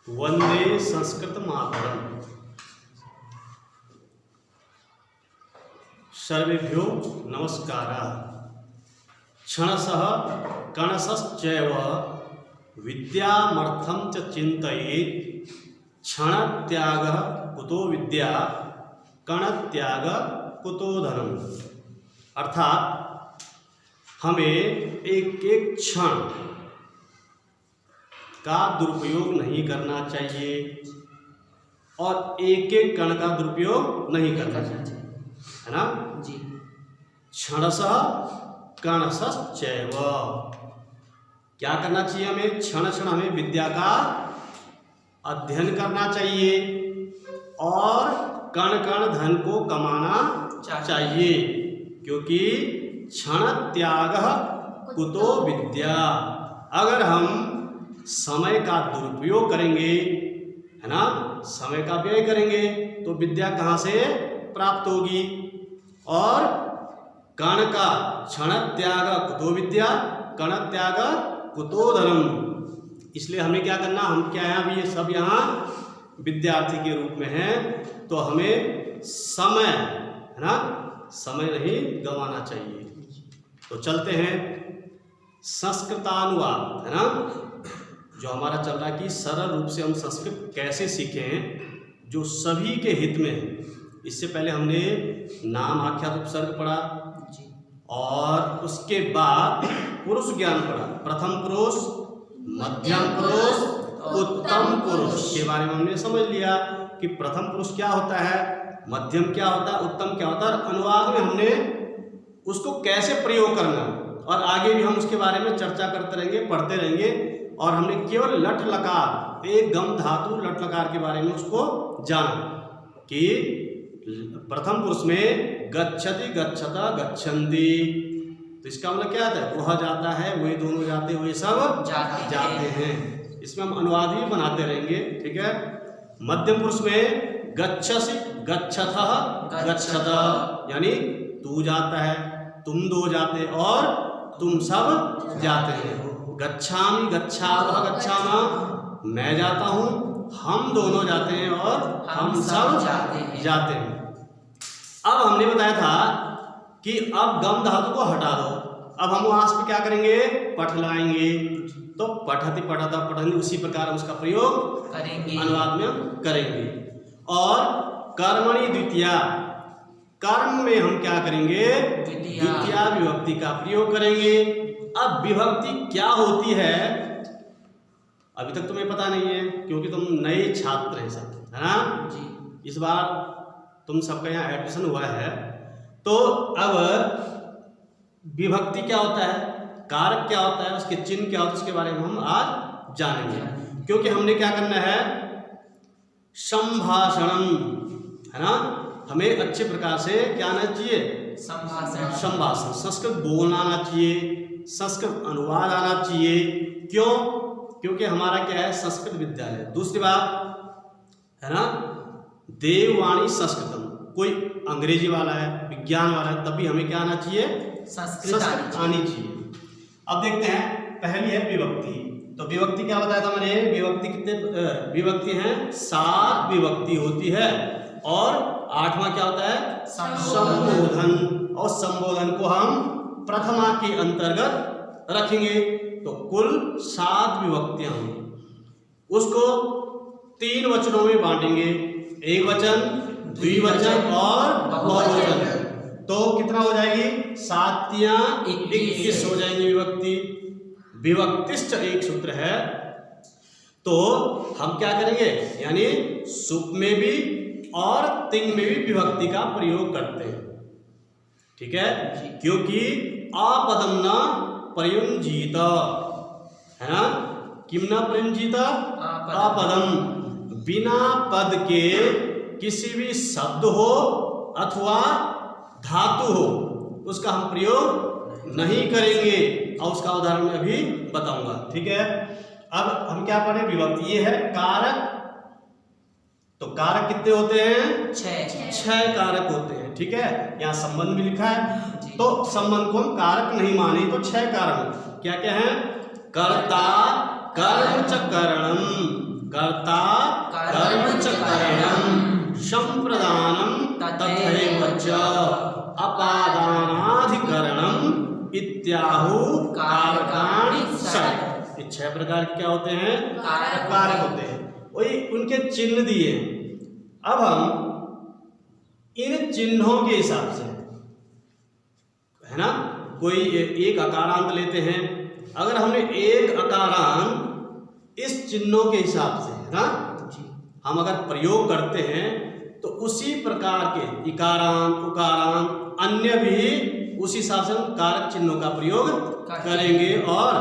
वंदे संस्कृत मातरम। सर्वेभ्यो नमस्कारः। क्षणशः कणशश्चैव विद्यामर्थं च चिन्तयेत्। क्षणत्यागः कुतो विद्या, कणत्यागः कुतो धनम्। अर्थात हमें एक एक क्षण का दुरुपयोग नहीं करना चाहिए और एक एक कण का दुरुपयोग नहीं करना चाहिए, है ना जी। क्षणशः कणशश्चैव, क्या करना चाहिए हमें? क्षण क्षण हमें विद्या का अध्ययन करना चाहिए और कण कण धन को कमाना चाहिए, क्योंकि क्षण त्याग कुतो विद्या। अगर हम समय का दुरुपयोग करेंगे, है ना, समय का व्यय करेंगे, तो विद्या कहाँ से प्राप्त होगी? और कण का क्षण त्याग कुतो विद्या, कण त्याग कुतो धनम। इसलिए हमें क्या करना, हम क्या है अभी ये सब यहाँ विद्यार्थी के रूप में हैं, तो हमें समय, है ना, समय नहीं गंवाना चाहिए। तो चलते हैं संस्कृतानुवाद, है ना, जो हमारा चल रहा है कि सरल रूप से हम संस्कृत कैसे सीखें जो सभी के हित में है। इससे पहले हमने नाम आख्यात उपसर्ग पढ़ा और उसके बाद पुरुष ज्ञान पढ़ा। प्रथम पुरुष, मध्यम पुरुष, उत्तम पुरुष के बारे में हमने समझ लिया कि प्रथम पुरुष क्या होता है, मध्यम क्या होता है, उत्तम क्या होता है, और अनुवाद में हमने उसको कैसे प्रयोग करना, और आगे भी हम उसके बारे में चर्चा करते रहेंगे, पढ़ते रहेंगे। और हमने केवल लट लकार, एक गम धातु लट लकार के बारे में उसको जाना कि प्रथम पुरुष में गच्छति, गच्छता, गच्छन्ति, तो इसका मतलब क्या आता है? वह जाता है, वे दोनों जाते, वे सब जाते हैं। इसमें हम अनुवाद भी बनाते रहेंगे, ठीक है। मध्यम पुरुष में गच्छसि, गच्छतः, गच्छत, यानी तू जाता है, तुम दो जाते और तुम सब जाते हैं। गच्छामि, गच्छावः, गच्छामः, मैं जाता हूँ, हम दोनों जाते हैं और हम सब जाते हैं। अब हमने बताया था कि अब गम धातु को हटा दो, अब हम वहां पे क्या करेंगे? पठ लाएंगे, तो पठति, पठता, पठन्ति, उसी प्रकार हम उसका प्रयोग करेंगे, अनुवाद में करेंगे। और कर्मणि द्वितीया, कर्म में हम क्या करेंगे? द्वितीया विभक्ति का प्रयोग करेंगे। अब विभक्ति क्या होती है अभी तक तुम्हें पता नहीं है, क्योंकि तुम नए छात्र हैं सब, है ना जी। इस बार तुम सबका यहाँ एडमिशन हुआ है, तो अब विभक्ति क्या होता है, कारक क्या होता है, उसके चिन्ह क्या होता है, उसके बारे में हम आज जानेंगे। क्योंकि हमने क्या करना है? संभाषणम, है ना, हमें अच्छे प्रकार से क्या आना चाहिए? संभाषण, संस्कृत बोलना आना चाहिए, संस्कृत अनुवाद आना चाहिए। क्यों? क्योंकि हमारा क्या है? संस्कृत विद्यालय। दूसरी बात, है ना, देववाणी संस्कृतम, कोई अंग्रेजी वाला है, विज्ञान वाला है, तभी हमें क्या आना चाहिए? संस्कृत आनी चाहिए। अब देखते हैं, पहली है विभक्ति। तो विभक्ति क्या बताया था मैंने? विभक्ति कितने विभक्ति हैं? 7 विभक्ति होती है, और 8वां क्या होता है? संबोधन। और संबोधन को हम प्रथमा के अंतर्गत रखेंगे, तो कुल 7 विभक्तियां होंगी। उसको 3 वचनों में बांटेंगे, एक वचन, द्विवचन और बहुवचन। तो कितना हो जाएगी? 7 या 21 हो जाएंगी विभक्ति। विभक्तिश्च एक सूत्र है, तो हम क्या करेंगे? यानी सुप में भी और तिंग में भी विभक्ति का प्रयोग करते हैं, ठीक है, क्योंकि आपदम न प्रयुंजीत, है ना, किम न प्रयुंजीत? आपदम, बिना पद के किसी भी शब्द हो अथवा धातु हो, उसका हम प्रयोग नहीं करेंगे, और उसका उदाहरण मैं अभी बताऊंगा, ठीक है। अब हम क्या पढ़े? विभक्ति। ये है कारक, तो कारक कितने होते हैं? 6 कारक होते हैं, ठीक है। यहाँ संबंध भी लिखा है, तो संबंध को हम कारक नहीं माने, तो 6 कारक क्या क्या है? कर्ता, कर्म च करणम, कर्ता कर्म च करणं संप्रदानं तथैव च अपादानाधिकरणं इत्याहु कारकाणि षट्। ये 6 प्रकार क्या होते हैं? कारक होते हैं। वही उनके चिन्ह दिए। अब हम इन चिन्हों के हिसाब से, है ना, कोई एक अकारांत लेते हैं। अगर हमने एक अकारांत इस चिन्हों के हिसाब से, है ना, हम अगर प्रयोग करते हैं तो उसी प्रकार के इकारांत, उकारांत, अन्य भी उसी हिसाब से हम कारक चिन्हों का प्रयोग करेंगे और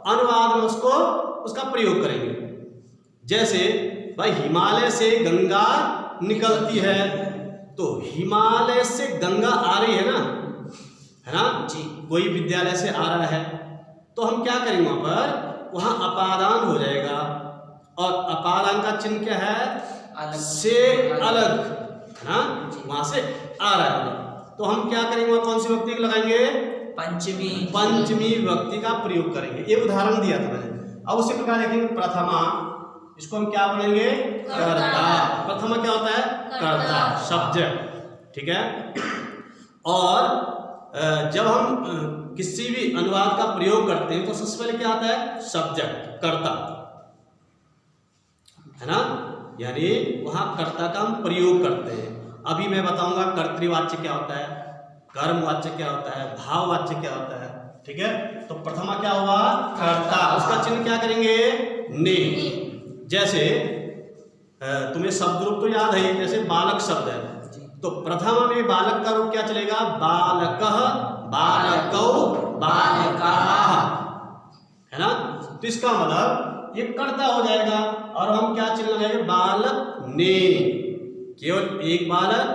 अनुवाद में उसका प्रयोग करेंगे। जैसे भाई हिमालय से गंगा निकलती है, तो हिमालय से गंगा आ रही है ना जी। कोई विद्यालय से आ रहा है तो हम क्या करेंगे, वहां पर वहां अपादान हो जाएगा। और अपादान का चिन्ह क्या है? अलग से अलग, है ना, वहां से आ रहा है। तो हम क्या करेंगे, वहां कौन सी विभक्ति लगाएंगे? पंचमी विभक्ति का प्रयोग करेंगे। एक उदाहरण दिया था मैंने। अब उसी प्रकार देखेंगे प्रथमा, इसको हम क्या बोलेंगे? कर्ता। प्रथमा क्या होता है? कर्ता, सब्जेक्ट, ठीक है। और जब हम किसी भी अनुवाद का प्रयोग करते हैं तो सबसे पहले क्या आता है? सब्जेक्ट, कर्ता, है ना, यानी वहां कर्ता का हम प्रयोग करते हैं। अभी मैं बताऊंगा कर्तृवाच्य क्या होता है, कर्मवाच्य क्या होता है, भाववाच्य क्या होता है, ठीक है। तो प्रथमा क्या हुआ? कर्ता। उसका चिन्ह क्या करेंगे? ने। जैसे तुम्हें शब्द रूप तो याद है, जैसे बालक शब्द है, तो प्रथमा में बालक का रूप क्या चलेगा? बालकः, बालकौ, बालकाः, है ना। तो इसका मतलब ये कर्ता हो जाएगा। और हम क्या चिन्ह लगाएंगे? बालक ने। केवल एक बालक,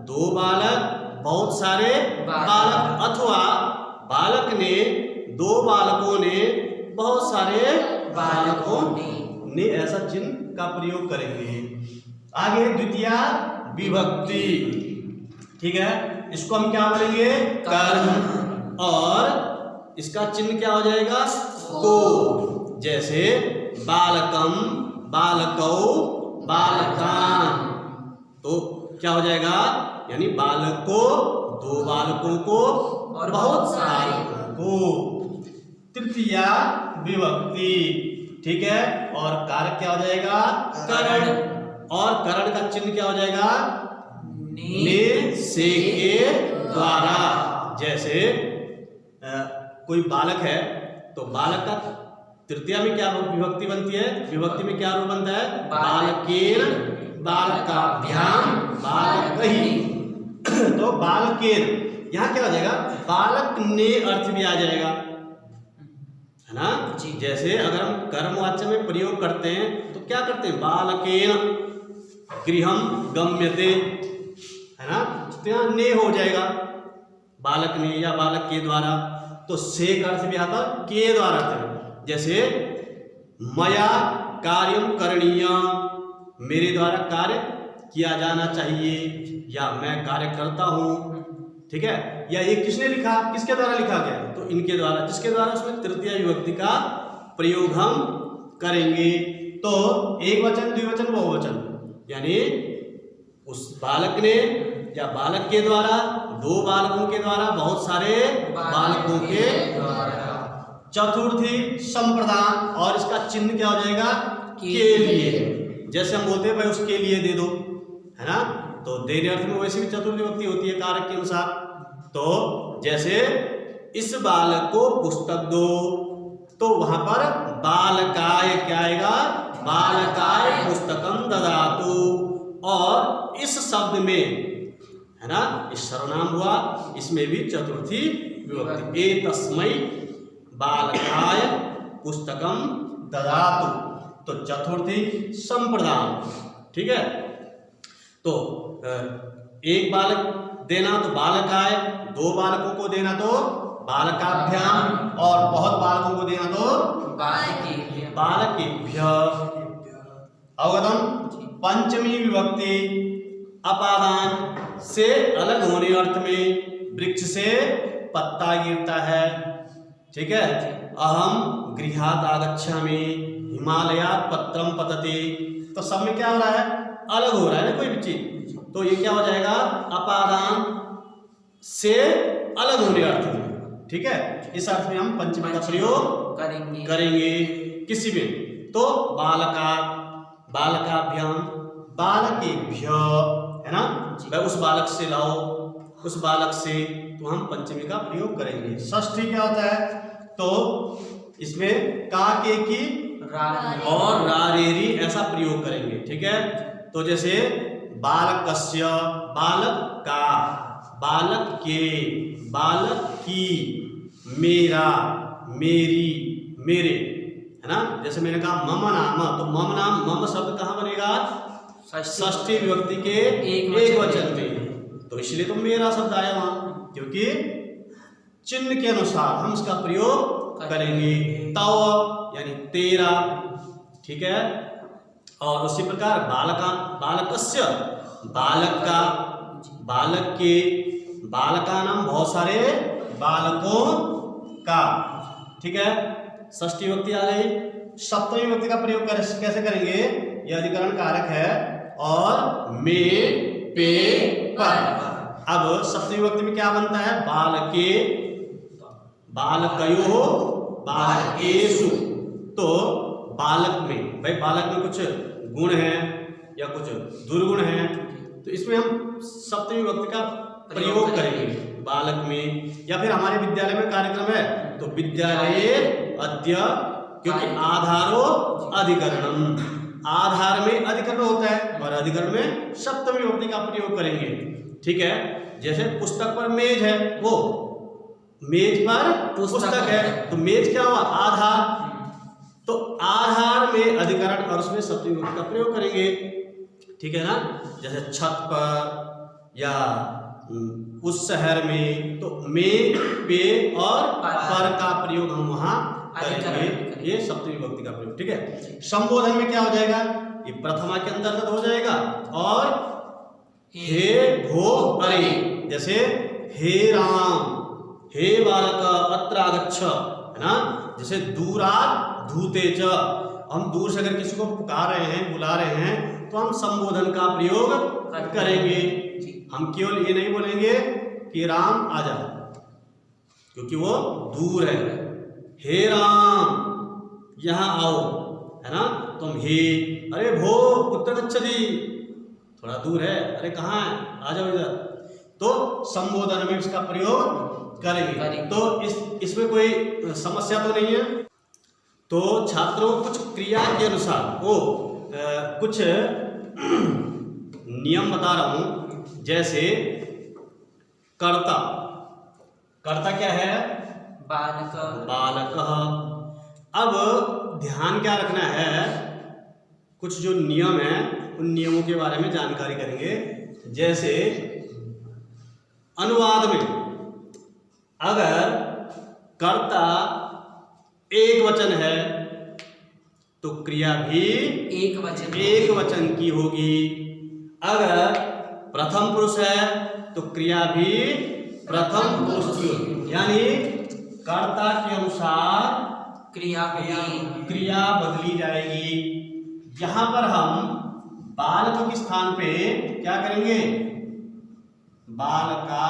दो बालक, बहुत सारे बालक, अथवा बालक ने, दो बालकों ने, बहुत सारे बालकों ने, ऐसा चिन्ह का प्रयोग करेंगे। आगे द्वितीया विभक्ति, ठीक है। इसको हम क्या बोलेंगे? कर्म। और इसका चिन्ह क्या हो जाएगा? को। जैसे बालकम, बालकौ, बालकान, तो क्या हो जाएगा? यानी बालक को, दो बालकों को और बहुत सारे को। तृतीया विभक्ति, ठीक है। और कारक क्या हो जाएगा? करण। और करण का चिन्ह क्या हो जाएगा? ने, से, के द्वारा। जैसे कोई बालक है तो बालक का तृतीया में क्या विभक्ति बनती है? विभक्ति में क्या रूप बनता है? बालकेन, बालकाभ्याम, बालकहि। तो बालकेन, यहाँ क्या हो जाएगा? बालक ने अर्थ भी आ जाएगा, है ना जी। जैसे अगर हम कर्मवाच्य में प्रयोग करते हैं तो क्या करते हैं? बालकेन गृहम गम्यते, है ना, तो यहाँ ने हो जाएगा, बालक ने या बालक के द्वारा। तो से का अर्थ भी आता के द्वारा अर्थ। जैसे मया कार्यम करणीयम, मेरे द्वारा कार्य किया जाना चाहिए, या मैं कार्य करता हूँ, ठीक है। या ये किसने लिखा? किसके द्वारा लिखा गया? तो इनके द्वारा, जिसके द्वारा उसमें तृतीय विभक्ति का प्रयोग हम करेंगे। तो एक वचन, द्विवचन, बहुवचन, यानी उस बालक ने या बालक के द्वारा, दो बालकों के द्वारा, बहुत सारे बालकों के द्वारा। चतुर्थी संप्रदान, और इसका चिन्ह क्या हो जाएगा? के लिए। जैसे हम बोलते हैं भाई उसके लिए दे दो, है ना, तो देने अर्थ में वैसे भी चतुर्थी विभक्ति होती है कारक के अनुसार। तो जैसे इस बालक को पुस्तक दो, तो वहां पर बालकाय क्या आएगा? बालकाय पुस्तकम ददातु। और इस शब्द में, है ना, इस सर्वनाम हुआ, इसमें भी चतुर्थी विभक्ति, एतस्मै बालकाय पुस्तकम ददातु। तो चतुर्थी संप्रदान, ठीक है। तो एक बालक देना तो बालकाय, दो बालकों को देना तो बालकाभ्याम, और बहुत बालकों को देना तो बालकेभ्य। अवगतम। पंचमी विभक्ति अपादान, से अलग होने अर्थ में, वृक्ष से पत्ता गिरता है, ठीक है। अहम गृहात् आगच्छामि, हिमालयात् पत्रम पतति। तो सब में क्या हो रहा है, अलग हो रहा है ना कोई भी चीज, तो ये क्या हो जाएगा, अपादान से अलग होने अर्थ में। ठीक है, इस अर्थ में हम पंचमी का प्रयोग करेंगे किसी में। तो बालका, बालकाभ्याम, बालकेभ्य, है ना, भाई उस बालक से लाओ, उस बालक से, तो हम पंचमी का प्रयोग करेंगे। षष्ठी क्या होता है, तो इसमें का के की और रारेरी ऐसा प्रयोग करेंगे। ठीक है, तो जैसे बालकस्य, बालक का, बालक के, बालक की, मेरा, मेरी, मेरे, है ना। जैसे मैंने कहा मम नाम, तो मम नाम, मम शब्द कहाँ बनेगा, षष्ठी विभक्ति के एक वचन में, तो इसलिए तो मेरा शब्द आया वहां, क्योंकि चिन्ह के अनुसार हम इसका प्रयोग करेंगे। तव यानी तेरा, ठीक है। और उसी प्रकार बालका, बालकस्य, बालक का, बालक के, बालका नाम बहुत सारे बालकों का। ठीक है, षष्ठी विभक्ति आ गई। सप्तमी विभक्ति का प्रयोग कैसे करेंगे, यह अधिकरण कारक है, और में, पे, पर। अब सप्तमी विभक्ति में क्या बनता है, बालके, बालकयो, बालकेषु। तो बालक में, भाई बालक में कुछ गुण है या कुछ दुर्गुण है, तो इसमें हम सप्तमी विभक्ति का प्रयोग करेंगे बालक में। या फिर हमारे विद्यालय में कार्यक्रम है, तो विद्यालये अद्य, क्योंकि आधारो अधिकरणम, आधार में अधिकरण होता है और अधिकरण में सप्तमी विभक्ति का प्रयोग करेंगे। ठीक है, जैसे पुस्तक पर मेज है, वो मेज पर पुस्तक है, तो मेज क्या हुआ, आधार, तो आधार में अधिकरण और उसमें सप्तमी विभक्ति का प्रयोग करेंगे। ठीक है ना, जैसे छत पर या उस शहर में, तो में, पे और पर का प्रयोग हम वहां करेंगे, ये सप्तमी विभक्ति का प्रयोग। ठीक है, संबोधन में क्या हो जाएगा, ये प्रथमा के अंतर्गत हो जाएगा, और हे भो अरे, जैसे हे राम, हे बालक अत्र आगच्छ, है ना। जैसे दूरात् धूते च, हम दूर से अगर किसी को पुकार रहे हैं, बुला रहे हैं, तो हम संबोधन का प्रयोग करेंगे। हम केवल ये नहीं बोलेंगे कि राम आ जा, क्योंकि वो दूर है। हे राम यहाँ आओ, है ना, तुम हे, अरे भो कुत्र गच्छति, थोड़ा दूर है, अरे कहाँ है, आ जाओ इधर। तो संबोधन में इसका प्रयोग करेंगे। तो इसमें कोई समस्या तो नहीं है। तो छात्रों कुछ क्रिया के अनुसार वो कुछ नियम बता रहा हूं, जैसे कर्ता, कर्ता क्या है, बालक, बालक। अब ध्यान क्या रखना है, कुछ जो नियम है उन नियमों के बारे में जानकारी करेंगे। जैसे अनुवाद में अगर कर्ता एक वचन है, तो क्रिया भी एक वचन की होगी। अगर प्रथम पुरुष है, तो क्रिया भी प्रथम पुरुष की होगी, यानी कर्ता के अनुसार क्रिया बदली जाएगी। यहां पर हम बालकों के स्थान पे क्या करेंगे, बालका,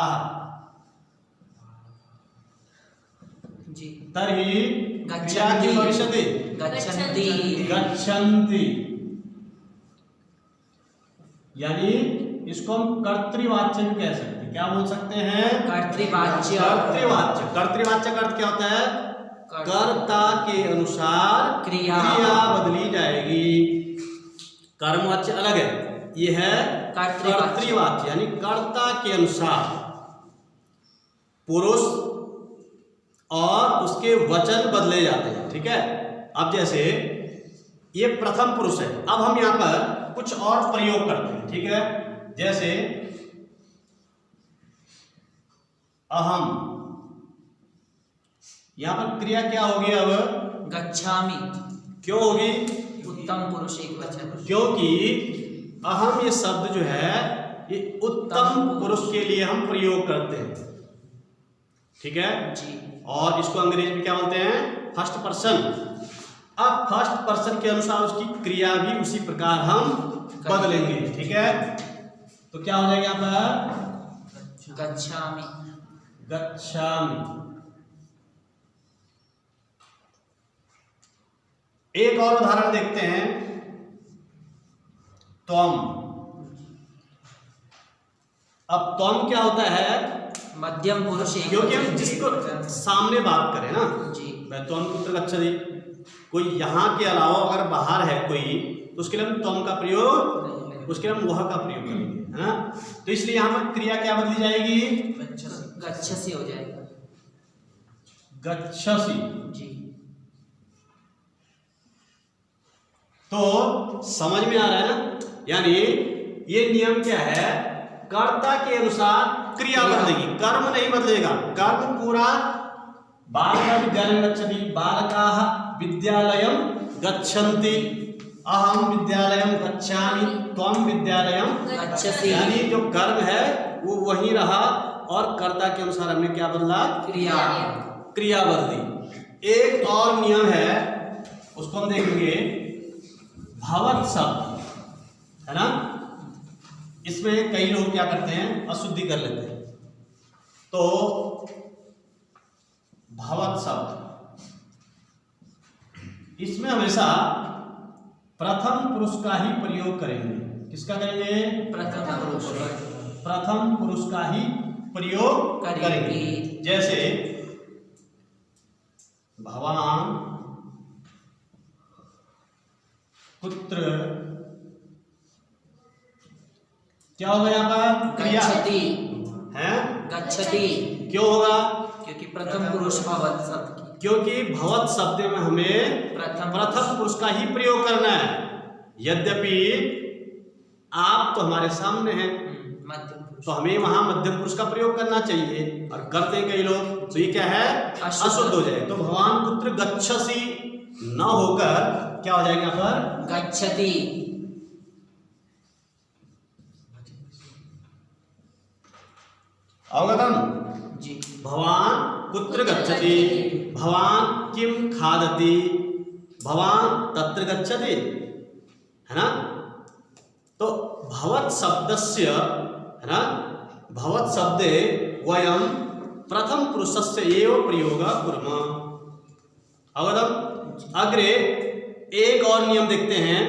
तर्हि क्रिया की भविष्यति गच्छन्ति, यानी इसको हम कर्तृवाच्य भी कह सकते हैं। क्या बोल सकते हैं, कर्तृवाच्य। कर्तृवाच्य, कर्तृवाच्य का अर्थ क्या होता है, कर्ता के अनुसार क्रिया बदली जाएगी। कर्मवाच्य अलग है, ये है कर्तृवाच्य, यानी कर्ता के अनुसार पुरुष और उसके वचन बदले जाते हैं। ठीक है, अब जैसे ये प्रथम पुरुष है, अब हम यहां पर कुछ और प्रयोग करते हैं। ठीक है, जैसे अहम, यहां पर क्रिया क्या होगी, अब गच्छामि, क्यों होगी, उत्तम पुरुष एक वचन, क्योंकि अहम ये शब्द जो है ये उत्तम पुरुष के लिए हम प्रयोग करते हैं। ठीक है जी, और इसको अंग्रेजी में क्या बोलते हैं, फर्स्ट पर्सन, अब फर्स्ट पर्सन के अनुसार उसकी क्रिया भी उसी प्रकार हम बदलेंगे। ठीक है, तो क्या हो जाएगा यहाँ पर? गच्छामि। गच्छामि। एक और उदाहरण देखते हैं, त्वम। अब त्वम क्या होता है? मध्यम पुरुष एक क्योंकि हम वचन जिसको के- सामने बात करें ना, जी मैं त्वम पुत्र गच्छति, कोई यहाँ के अलावा अगर बाहर है कोई, तो उसके लिए हम त्वम का प्रयोग, उसके लिए हम वह का प्रयोग करेंगे, है ना। तो इसलिए यहाँ पर क्रिया क्या बदली जाएगी? गच्छसि हो जाएगा। गच्छसि। जी तो समझ में आ रहा है ना, यानी ये नियम क्या है? कर्ता के अनुसार क्रिया बदलेगी, कर्म नहीं बदलेगा। कर्म पूरा बालकः विद्यालयं गच्छति, बालकाः विद्यालयं गच्छन्ति, अहम विद्यालयं गच्छामि, त्वं विद्यालयं गच्छसि। यानी जो कर्म है वो वही रहा और कर्ता के अनुसार हमने क्या बदला? क्रिया। क्रिया बदली। एक और नियम है, उसको हम देखेंगे, भवत् शब्द, है ना। इसमें कई लोग क्या करते हैं? अशुद्धि कर लेते हैं। तो भवत् शब्द, इसमें हमेशा प्रथम पुरुष का ही प्रयोग करेंगे। किसका करेंगे? प्रथम पुरुष। प्रथम पुरुष का ही प्रयोग करेंगे। जैसे भवान पुत्र, क्या होगा यहाँ पर? क्रिया गच्छति। है। गच्छति क्यों होगा? क्योंकि प्रथम पुरुष भवत् शब्द की। क्योंकि भवत् शब्द में हमें प्रथम पुरुष का ही प्रयोग करना है। यद्यपि आप तो हमारे सामने हैं, मध्यम पुरुष। तो हमें वहां मध्यम पुरुष का प्रयोग करना चाहिए, और करते हैं कई लोग, तो ये क्या है? अशुद्ध हो जाए। तो भगवान पुत्र गच्छसि न होकर क्या हो जाएगा यहाँ पर? गच्छति। अवगतम? जी भवान कुत्र गच्छति, भवान किम खादति, भवान तत्र गच्छति, है ना। तो भवत् शब्दस्य, है ना, भवत् शब्दे वयं प्रथम पुरुषस्य एव प्रयोगः कुर्मः। अवगतम? अग्रे एक और नियम देखते हैं।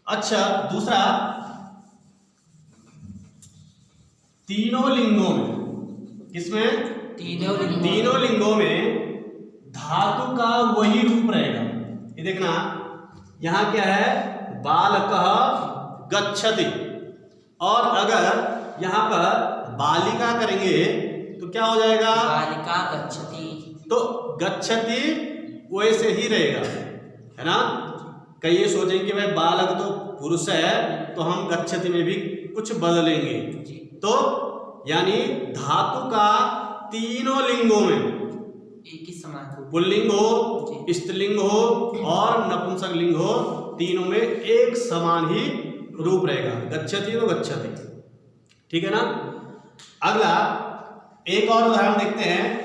अच्छा, दूसरा, तीनों लिंगों में, किसमें? तीनों लिंगों में धातु का वही रूप रहेगा। ये देखना, यहाँ क्या है? बालकः गच्छति, और अगर यहाँ पर बालिका करेंगे तो क्या हो जाएगा? बालिका गच्छति। तो गच्छति वैसे ही रहेगा, है ना। कई ये सोचेंगे कि भाई बालक तो पुरुष है, तो हम गच्छति में भी कुछ बदलेंगे। तो यानी धातु का तीनों लिंगों में, एक ही समान रूप। पुल्लिंग हो, स्त्रीलिंग हो और नपुंसक लिंग हो, तीनों में एक समान ही रूप रहेगा। गच्छति तो गच्छति, ठीक है ना। अगला एक और उदाहरण देखते हैं,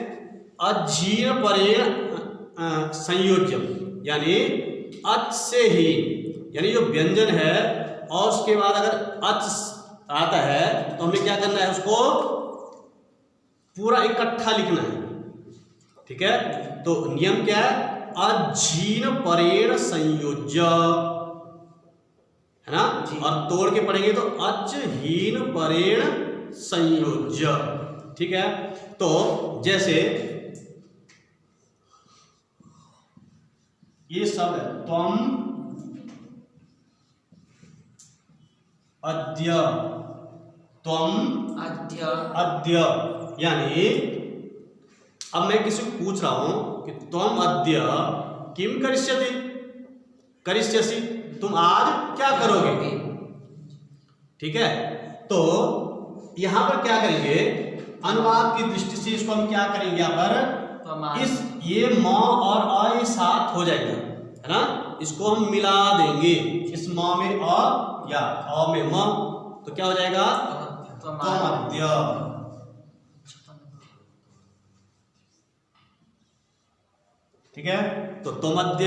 अजीर्ण परेण संयोज्यम, यानी अच से ही, यानी जो व्यंजन है और उसके बाद अगर अच आता है तो हमें क्या करना है? उसको पूरा इकट्ठा लिखना है। ठीक है, तो नियम क्या है? अजीर्ण परेण संयोज्य, है ना। और तोड़ के पढ़ेंगे तो अच हीन परेण संयोज्य। ठीक है, तो जैसे ये सब है, त्वम अद्य, त्वम अद्य। अद्य, यानी अब मैं किसी को पूछ रहा हूं कि त्वम अद्य किम करिष्यति, करिष्यसि, तुम आज क्या करोगे। ठीक है, तो यहां पर क्या करेंगे? अनुवाद की दृष्टि से इसको हम क्या करेंगे? यहाँ पर इस ये म और अ ये साथ हो जाएगा, है ना। इसको हम मिला देंगे, इस म में अ या अ में म, तो क्या हो जाएगा? त्वमद्य। ठीक है, तो तोमध्य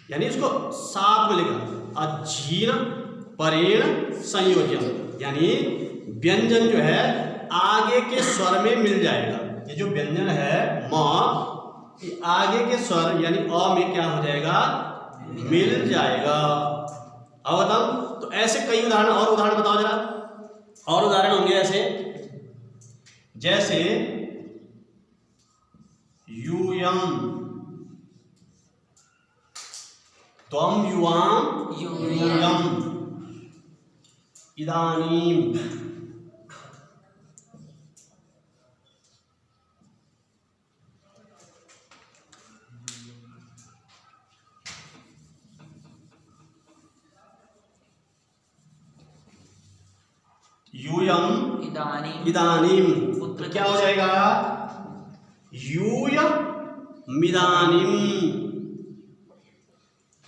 यानी इसको साथ में लिखा, अजीर्ण परेण संयोज्यम, यानी व्यंजन जो है आगे के स्वर में मिल जाएगा। ये जो व्यंजन है म, ये आगे के स्वर यानी अ में क्या हो जाएगा, मिल जाएगा। अवगतम। तो ऐसे कई उदाहरण, और उदाहरण बताओ जरा, और उदाहरण होंगे ऐसे, जैसे यूयम, त्वम युवाम यूयम, इदानीम, यूयम इदानीम इदानीम। तो क्या हो जाएगा, यूय मिदानीम,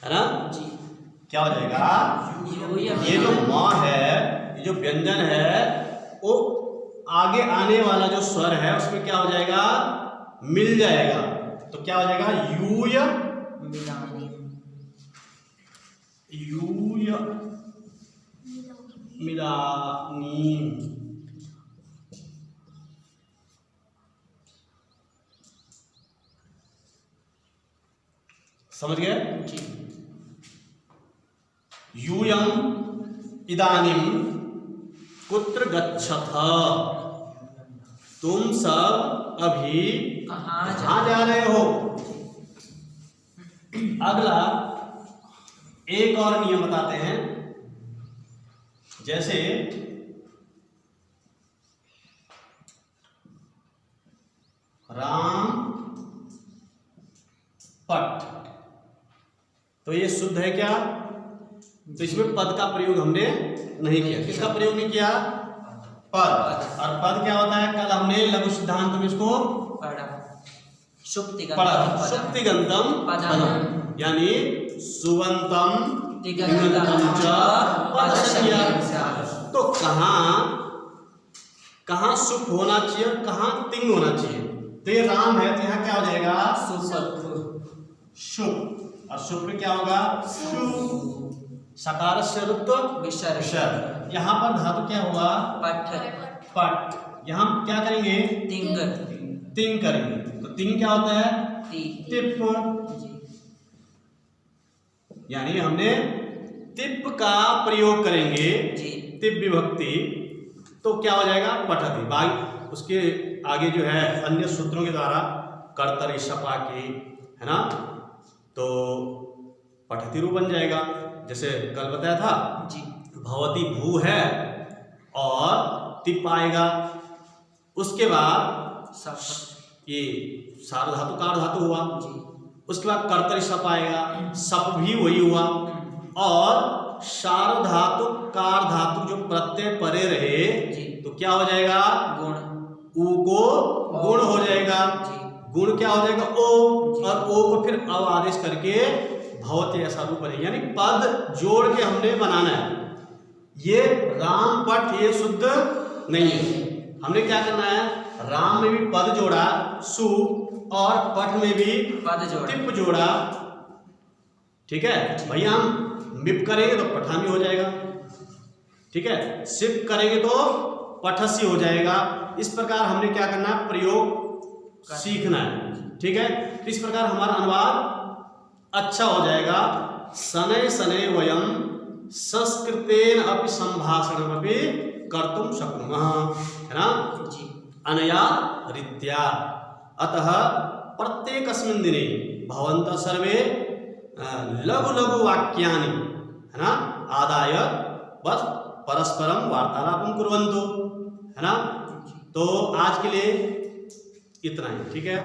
है ना। जी। क्या हो जाएगा, यूयम ये जो म है, ये जो व्यंजन है, वो आगे आने वाला जो स्वर है उसमें क्या हो जाएगा, मिल जाएगा। तो क्या हो जाएगा, यूय मिदानीम, यूय मिदानीम। समझ गए। जी। यूयम इदानीम कुत्र गच्छथ, तुम सब अभी कहाँ जा रहे हो। अगला एक और नियम बताते हैं, जैसे राम पट, तो ये शुद्ध है क्या, तो इसमें पद का प्रयोग हमने नहीं किया। किसका प्रयोग नहीं किया, पद। और पद क्या होता है, कल हमने लघु सिद्धांत में इसको पढ़ा, पढ़ा, सुप्तिगंतम पदम, यानी सुबंतम तिङंतम च पदस्य। तो कहाँ सुप होना चाहिए और कहाँ तिंग होना चाहिए। तो ये राम है, तो यहाँ क्या हो जाएगा, शुभ, और शुभ में क्या होगा, सकार से विसर्ग। यहाँ पर धातु क्या हुआ, पट। यहाँ क्या करेंगे, तिंग करेंगे। तो तिंग क्या होता है, तिप, यानी हमने तिप का प्रयोग करेंगे, तिप विभक्ति, तो क्या हो जाएगा, पठति। बाकी उसके आगे जो है अन्य सूत्रों के द्वारा कर्तरी सपा की, है ना, तो पठति रूप बन जाएगा। जैसे कल बताया था, भवती भू है और तिप आएगा, उसके बाद ये सार धातु कार धातु हुआ, उसके बाद कर्तरी सप आएगा, सप भी वही हुआ, और सार धातु कार धातु जो प्रत्यय परे रहे, तो क्या हो जाएगा, उ को गुण हो जाएगा। गुण क्या हो जाएगा, ओ, और ओ को फिर अव आदेश करके भवती ऐसा रूप बनेगा, यानी पद जोड़ के हमने बनाना है। ये राम पट ये शुद्ध नहीं है। हमने क्या करना है, राम में भी पद जोड़ा सु, और पट में भी टिप जोड़ा। ठीक है भैया, हम मिप करेंगे तो पठामी हो जाएगा, ठीक है, सिप करेंगे तो पठसी हो जाएगा। इस प्रकार हमने क्या करना है, प्रयोग सीखना है। ठीक है, तो इस प्रकार हमारा अनुवाद अच्छा हो जाएगा। शनैः शनैः वयं संस्कृतेन अपि संभाषणम् अपि कर्तुं शक्नुमः, है ना, अनया रीत्या। अतः प्रत्येकस्मिन् दिने भवन्तः सर्वे लघु लघु वाक्यानि, है ना, आदाय बस परस्परम वार्तालापं कुर्वन्तु, है ना। तो आज के लिए इतना ही, ठीक है।